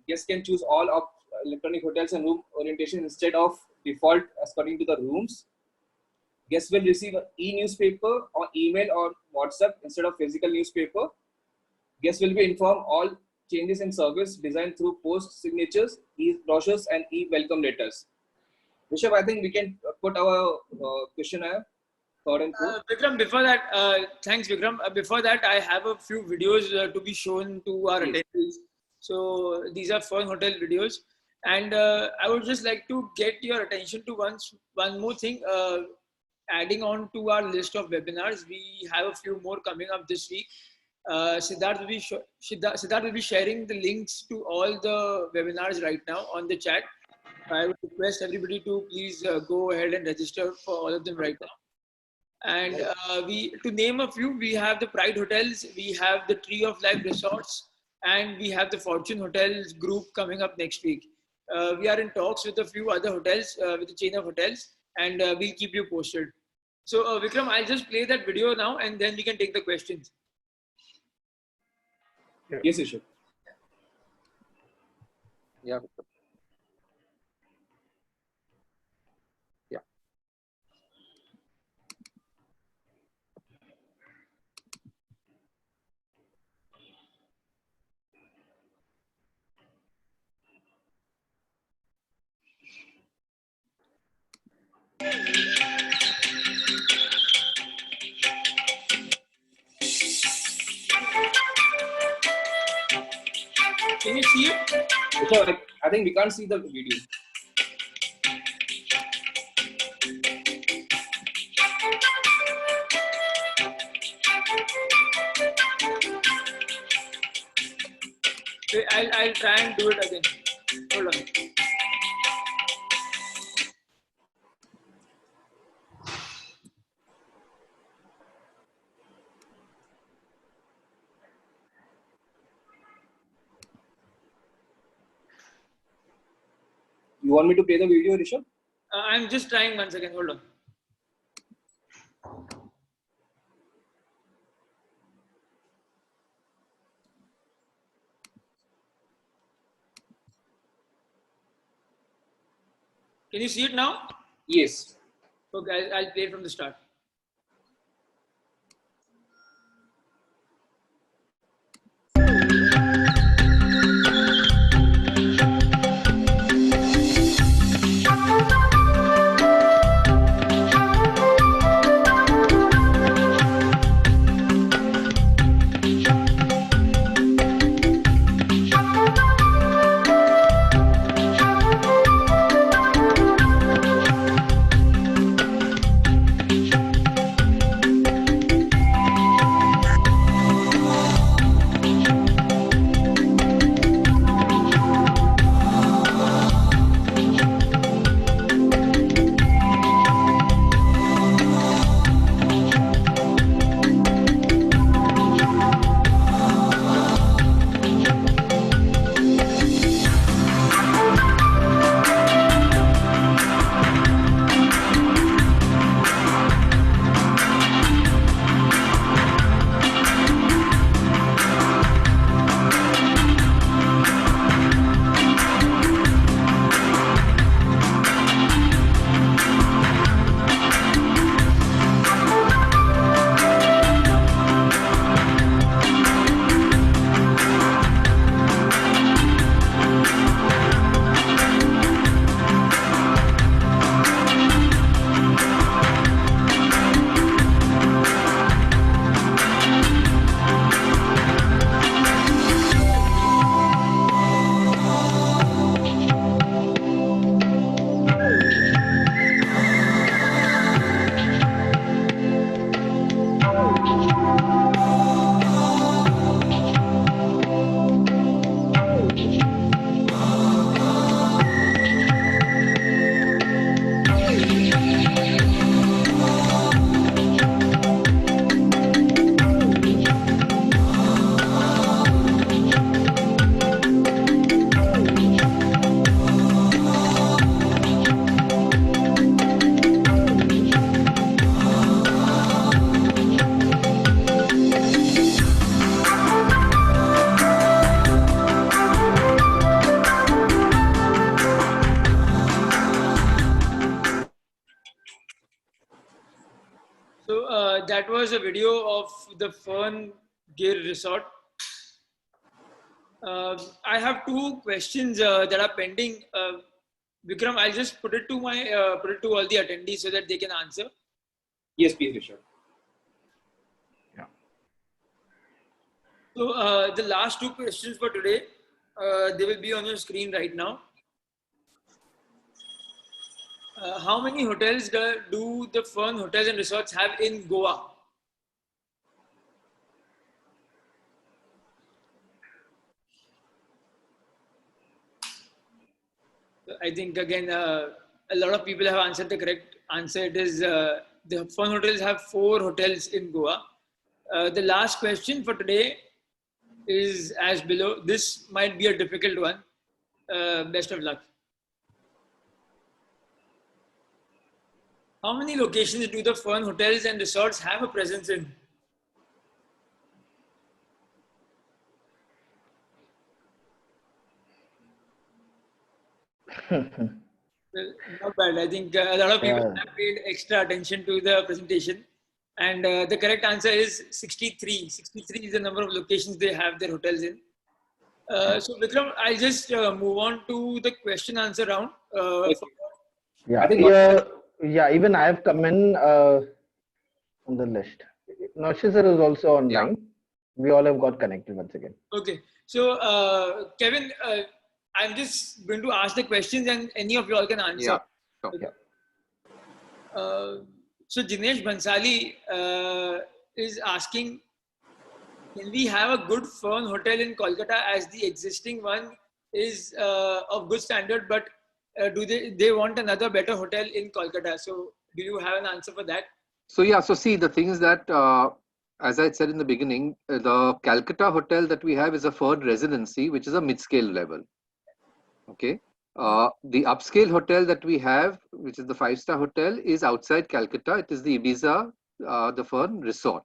Guests can choose all of electronic hotels and room orientation instead of default according to the rooms. Guests will receive an e-newspaper or email or WhatsApp instead of physical newspaper. Guests will be informed all changes in service designed through post signatures, e-brochures and e-welcome letters. Rishabh, I think we can put our questionnaire. Vikram, before that, thanks Vikram. Before that, I have a few videos to be shown to our attendees. So these are Fern Hotel videos. And I would just like to get your attention to one more thing. Adding on to our list of webinars, we have a few more coming up this week. Siddharth will be sharing the links to all the webinars right now on the chat. I would request everybody to please go ahead and register for all of them right now. And to name a few, we have the Pride Hotels, we have the Tree of Life Resorts, and we have the Fortune Hotels group coming up next week. We are in talks with a few other hotels, with the chain of hotels, and we'll keep you posted. So Vikram, I'll just play that video now and then we can take the questions. Yes, Rishabh. Yeah. Can you see it? So I think we can't see the video. Okay, I'll try and do it again. Hold on. You want me to play the video, Rishabh? I'm just trying once again. Hold on. Can you see it now? Yes. Okay, I'll play from the start. that was a video of the Fern Gir Resort. I have two questions that are pending. Vikram, I'll just put it to all the attendees so that they can answer. Yes, please, Rishabh. So the last two questions for today, they will be on your screen right now. How many hotels do the Fern Hotels and Resorts have in Goa? I think again, a lot of people have answered the correct answer. It is the Fern Hotels have 4 hotels in Goa. The last question for today is as below. This might be a difficult one. Best of luck. How many locations do the Fern Hotels and Resorts have a presence in? Well, not bad. I think a lot of people have paid extra attention to the presentation. And the correct answer is 63. 63 is the number of locations they have their hotels in. So Vikram, I'll just move on to the question answer round. Even I have come in on the list. Naushad sir is also online. We all have got connected once again. Okay. So Kevin, I'm just going to ask the questions and any of you all can answer. Yeah. Okay. So Jinesh Bansali is asking, can we have a good Fern hotel in Kolkata as the existing one is of good standard, but do they want another better hotel in Kolkata? So do you have an answer for that? So see, the thing is that, as I said in the beginning, the Calcutta hotel that we have is a Fern Residency, which is a mid-scale level. Okay. The upscale hotel that we have, which is the 5-star hotel, is outside Calcutta. It is the Ibiza, the Fern Resort.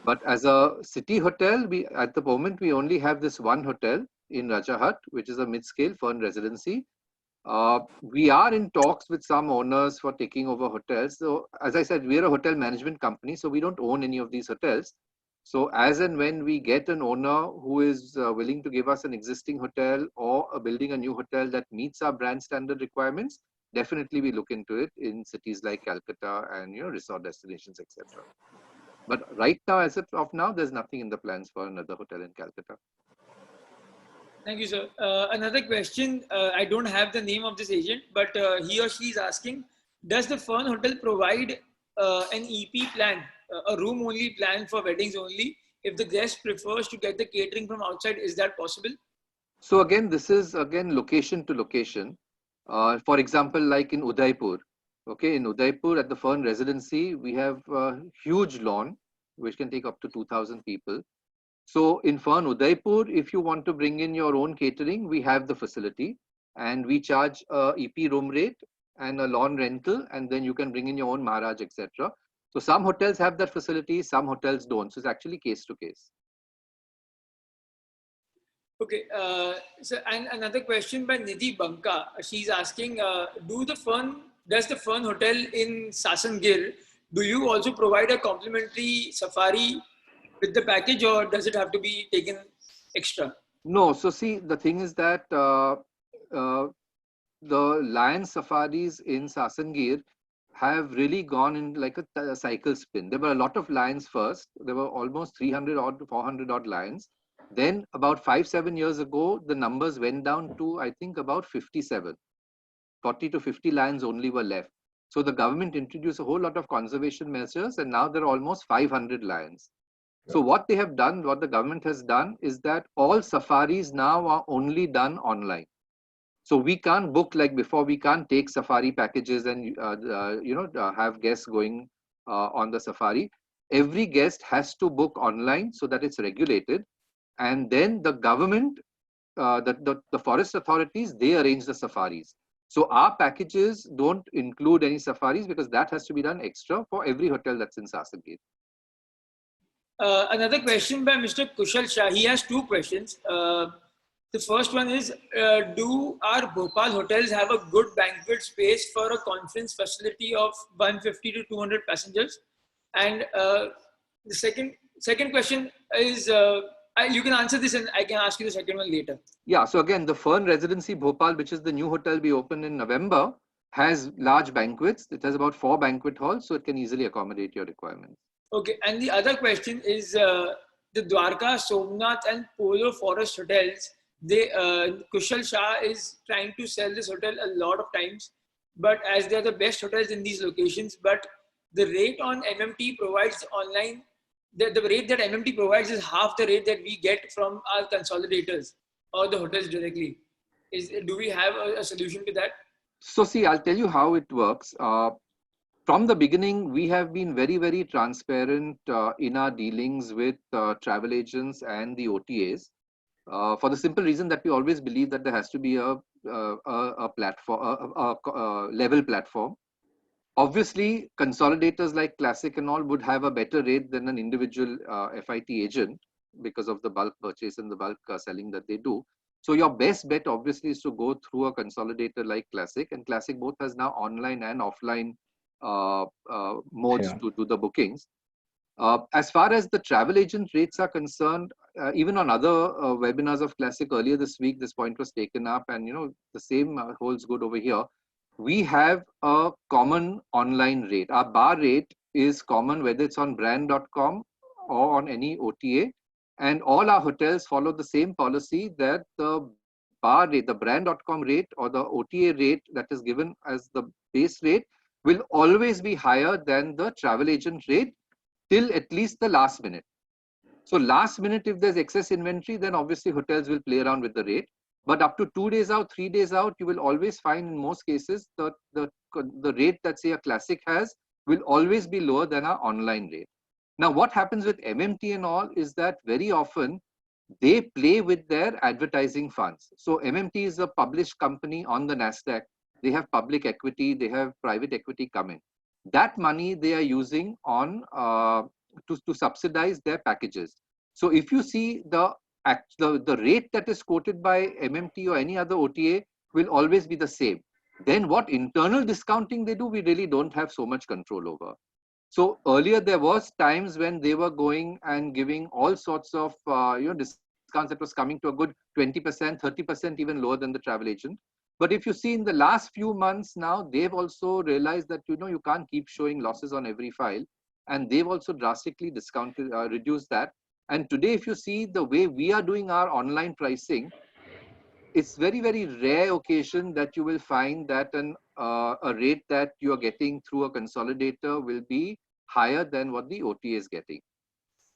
But as a city hotel, at the moment we only have this one hotel in Rajahat, which is a mid-scale Fern Residency. We are in talks with some owners for taking over hotels. So as I said, we are a hotel management company, so we don't own any of these hotels. So as and when we get an owner who is willing to give us an existing hotel or building a new hotel that meets our brand standard requirements, definitely we look into it in cities like Calcutta and resort destinations, etc. But right now, as of now, there's nothing in the plans for another hotel in Calcutta. Thank you, sir. Another question. I don't have the name of this agent, but he or she is asking, does the Fern Hotel provide an EP plan, a room-only plan for weddings only? If the guest prefers to get the catering from outside, is that possible? So again, this is location to location. For example, like in Udaipur. Okay, in Udaipur at the Fern Residency, we have a huge lawn, which can take up to 2,000 people. So in Fern Udaipur, if you want to bring in your own catering, we have the facility and we charge a EP room rate and a lawn rental, and then you can bring in your own Maharaj, etc. So some hotels have that facility, some hotels don't. So it's actually case to case. Okay. So and another question by Nidhi Banka. She's asking, does the Fern Hotel in Sasangir, do you also provide a complimentary safari with the package, or does it have to be taken extra? No. So see, the thing is that the lion safaris in Sasangir have really gone in like a cycle spin. There were a lot of lions first. There were almost 300 odd, 400 odd lions. Then about 5-7 years ago, the numbers went down to, I think, about 57. 40 to 50 lions only were left. So the government introduced a whole lot of conservation measures, and now there are almost 500 lions. So what they have done, what the government has done, is that all safaris now are only done online. So we can't book like before. We can't take safari packages and have guests going on the safari. Every guest has to book online so that it's regulated, and then the government, the forest authorities, they arrange the safaris. So our packages don't include any safaris because that has to be done extra for every hotel that's in Sasangir. Another question by Mr. Kushal Shah. He has two questions. The first one is, do our Bhopal hotels have a good banquet space for a conference facility of 150 to 200 passengers? And the second question is, you can answer this and I can ask you the second one later. Yeah, so again, the Fern Residency Bhopal, which is the new hotel we opened in November, has large banquets. It has about 4 banquet halls, so it can easily accommodate your requirements. Okay, and the other question is the Dwarka, Somnath, and Polo Forest hotels. Kushal Shah is trying to sell this hotel a lot of times, but as they are the best hotels in these locations, but the rate on MMT provides online, the rate that MMT provides is half the rate that we get from our consolidators or the hotels directly. Do we have a solution to that? So see, I'll tell you how it works. From the beginning, we have been very, very transparent in our dealings with travel agents and the OTAs. For the simple reason that we always believe that there has to be a platform, a level platform. Obviously, consolidators like Classic and all would have a better rate than an individual FIT agent because of the bulk purchase and the bulk selling that they do. So your best bet obviously is to go through a consolidator like Classic, and Classic both has now online and offline modes to do the bookings. As far as the travel agent rates are concerned, even on other webinars of Classic earlier this week, this point was taken up, and the same holds good over here. We have a common online rate. Our bar rate is common whether it's on brand.com or on any OTA, and all our hotels follow the same policy that the bar rate, the brand.com rate or the OTA rate that is given as the base rate will always be higher than the travel agent rate till at least the last minute. So last minute, if there's excess inventory, then obviously hotels will play around with the rate. But up to 2 days out, 3 days out, you will always find in most cases the rate that say a Classic has will always be lower than our online rate. Now, what happens with MMT and all is that very often they play with their advertising funds. So MMT is a published company on the NASDAQ. They have public equity, they have private equity coming. That money they are using on to subsidize their packages. So if you see the rate that is quoted by MMT or any other OTA will always be the same. Then what internal discounting they do, we really don't have so much control over. So earlier there was times when they were going and giving all sorts of discounts that was coming to a good 20%, 30% even lower than the travel agent. But if you see in the last few months now, they've also realized that you can't keep showing losses on every file, and they've also drastically discounted, reduced that. And today, if you see the way we are doing our online pricing, it's very, very rare occasion that you will find that a rate that you are getting through a consolidator will be higher than what the OTA is getting.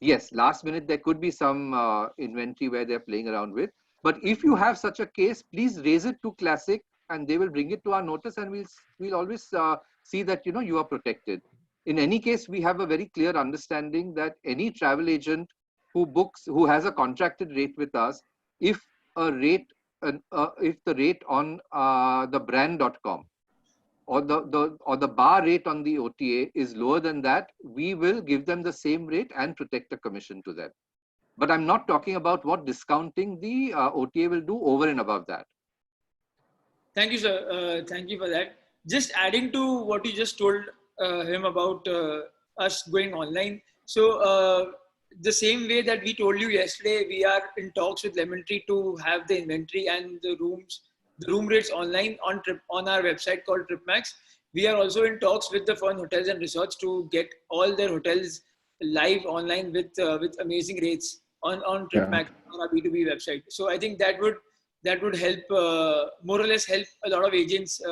Yes, last minute there could be some inventory where they're playing around with. But if you have such a case, please raise it to Classic and they will bring it to our notice, and we'll always see that you are protected. In any case, we have a very clear understanding that any travel agent who has a contracted rate with us, if the rate on the brand.com or the bar rate on the OTA is lower than that, we will give them the same rate and protect a commission to them. But I'm not talking about what discounting the OTA will do over and above that. Thank you, sir. Thank you for that. Just adding to what you just told him about us going online. So the same way that we told you yesterday, we are in talks with Lemon Tree to have the inventory and the room rates online on our website called TripMax. We are also in talks with the Fern Hotels and Resorts to get all their hotels live online with amazing rates on TripMax, on our B2B website. So I think that would help, more or less help a lot of agents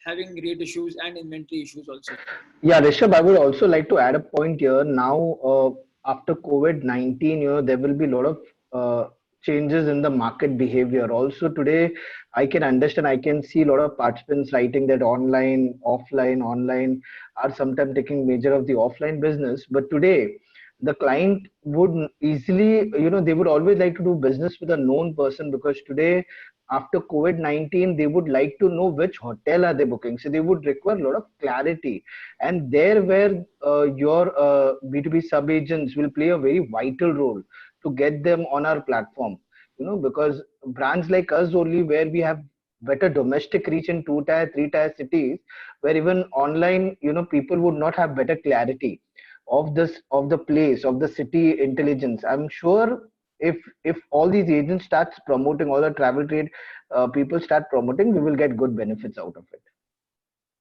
having rate issues and inventory issues also. Yeah, Rishabh, I would also like to add a point here. Now, after COVID-19, there will be a lot of changes in the market behavior. Also today, I can understand, I can see a lot of participants writing that online are sometimes taking major of the offline business. But today, the client would easily, they would always like to do business with a known person, because today, after COVID-19, they would like to know which hotel are they booking. So they would require a lot of clarity. And there where your B2B sub-agents will play a very vital role to get them on our platform, because brands like us only, where we have better domestic reach in 2-tier, 3-tier cities, where even online, people would not have better clarity. of the place, of the city intelligence. I'm sure if all these agents starts promoting, all the travel trade people start promoting, we will get good benefits out of it.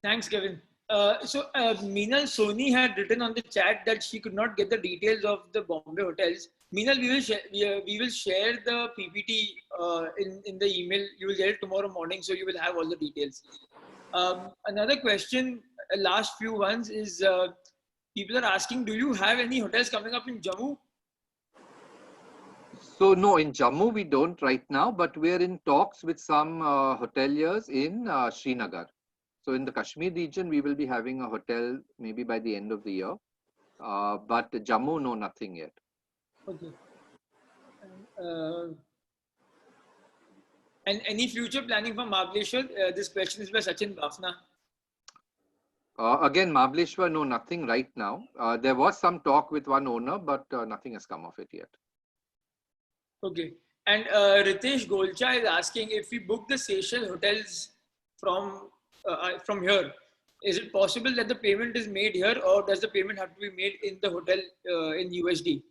Thanks, Kevin. Meenal Soni had written on the chat that she could not get the details of the Bombay hotels. Meenal, we will share the PPT in the email. You will get it tomorrow morning, so you will have all the details. Another question, last few ones, is people are asking, do you have any hotels coming up in Jammu? So no, in Jammu we don't right now, but we're in talks with some hoteliers in Srinagar. So in the Kashmir region, we will be having a hotel maybe by the end of the year. But Jammu, no, nothing yet. Okay. And any future planning for Mahabaleshwar? This question is by Sachin Bafna. Again, Mahabaleshwar, no, nothing right now. There was some talk with one owner, but nothing has come of it yet. Okay. And Ritesh Golcha is asking, if we book the Seychelles hotels from here, is it possible that the payment is made here, or does the payment have to be made in the hotel in USD?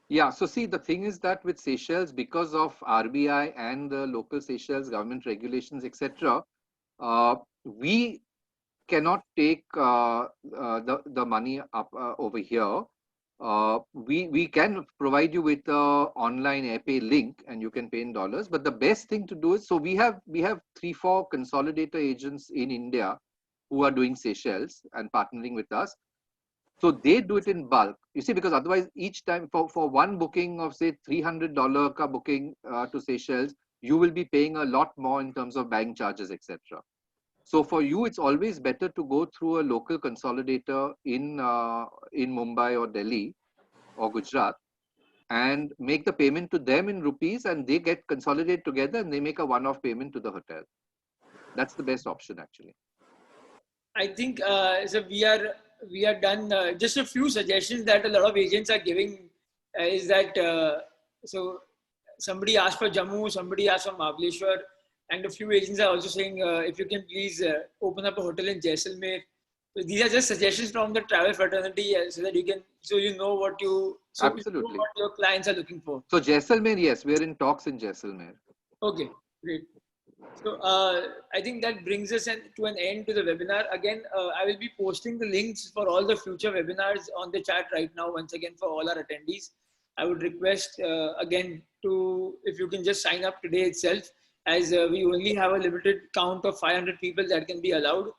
Yeah, so see, the thing is that with Seychelles, because of RBI and the local Seychelles government regulations, etc., we cannot take the money up over here. We can provide you with an online AirPay link, and you can pay in dollars. But the best thing to do is, so we have 3-4 consolidator agents in India who are doing Seychelles and partnering with us. So they do it in bulk. You see, because otherwise each time for one booking of say $300 ka booking to Seychelles, you will be paying a lot more in terms of bank charges, etc. So for you, it's always better to go through a local consolidator in Mumbai or Delhi or Gujarat and make the payment to them in rupees, and they get consolidated together and they make a one-off payment to the hotel. That's the best option, actually. I think so. We are done. Just a few suggestions that a lot of agents are giving is that so somebody asked for Jammu, somebody asked for Mahabaleshwar, and a few agents are also saying if you can please open up a hotel in Jaisalmer. So these are just suggestions from the travel fraternity, so that you know what Absolutely. what your clients are looking for. So Jaisalmer, yes, we're in talks in Jaisalmer. Okay, great. So I think that brings us to an end to the webinar. Again, I will be posting the links for all the future webinars on the chat right now, once again, for all our attendees. I would request again if you can just sign up today itself, as we only have a limited count of 500 people that can be allowed.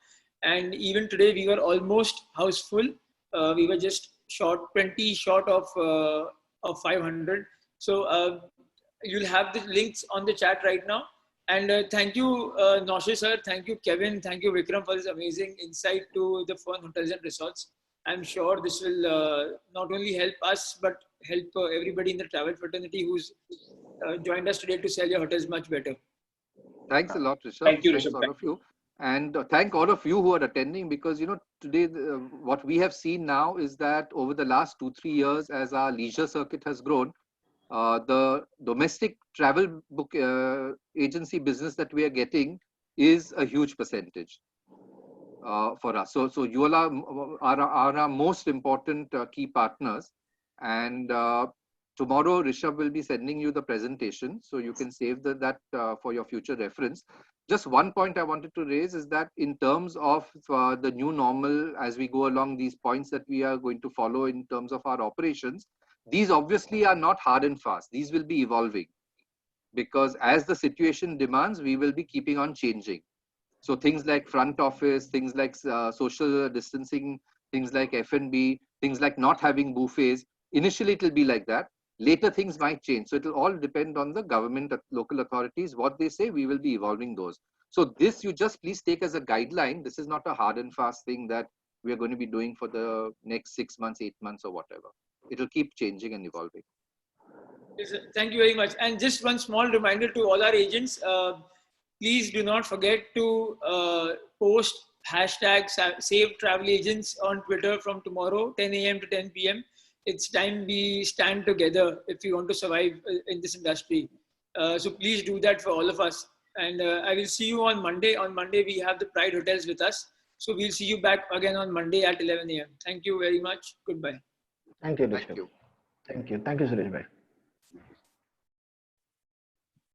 And even today we were almost house full. We were just 20 short of 500. So you'll have the links on the chat right now. And thank you, Naushad sir. Thank you, Kevin. Thank you, Vikram, for this amazing insight to the Fern Hotels and Resorts. I'm sure this will not only help us, but help everybody in the travel fraternity who's joined us today to sell your hotels much better. Thanks a lot, Rishabh. Thank you, Thanks Rishabh. all of you. And thank all of you who are attending, because, today what we have seen now is that over the last 2-3 years, as our leisure circuit has grown, the domestic travel book agency business that we are getting is a huge percentage for us. So you all are our most important key partners. And tomorrow, Rishabh will be sending you the presentation, so you can save that for your future reference. Just one point I wanted to raise is that in terms of the new normal, as we go along, these points that we are going to follow in terms of our operations, these obviously are not hard and fast. These will be evolving, because as the situation demands, we will be keeping on changing. So things like front office, things like social distancing, things like F&B, things like not having buffets. Initially, it will be like that. Later, things might change. So it will all depend on the government, local authorities, what they say. We will be evolving those. So this you just please take as a guideline. This is not a hard and fast thing that we are going to be doing for the next 6 months, 8 months, or whatever. It will keep changing and evolving. Yes, thank you very much. And just one small reminder to all our agents, please do not forget to post hashtag Save Travel Agents on Twitter from tomorrow, 10 a.m. to 10 p.m. It's time we stand together if we want to survive in this industry. So please do that for all of us. And I will see you on Monday. On Monday, we have the Pride Hotels with us. So we'll see you back again on Monday at 11 a.m. Thank you very much. Goodbye. Thank you, Thank Rishabh. you. Thank you. Thank you, Suresh bhai.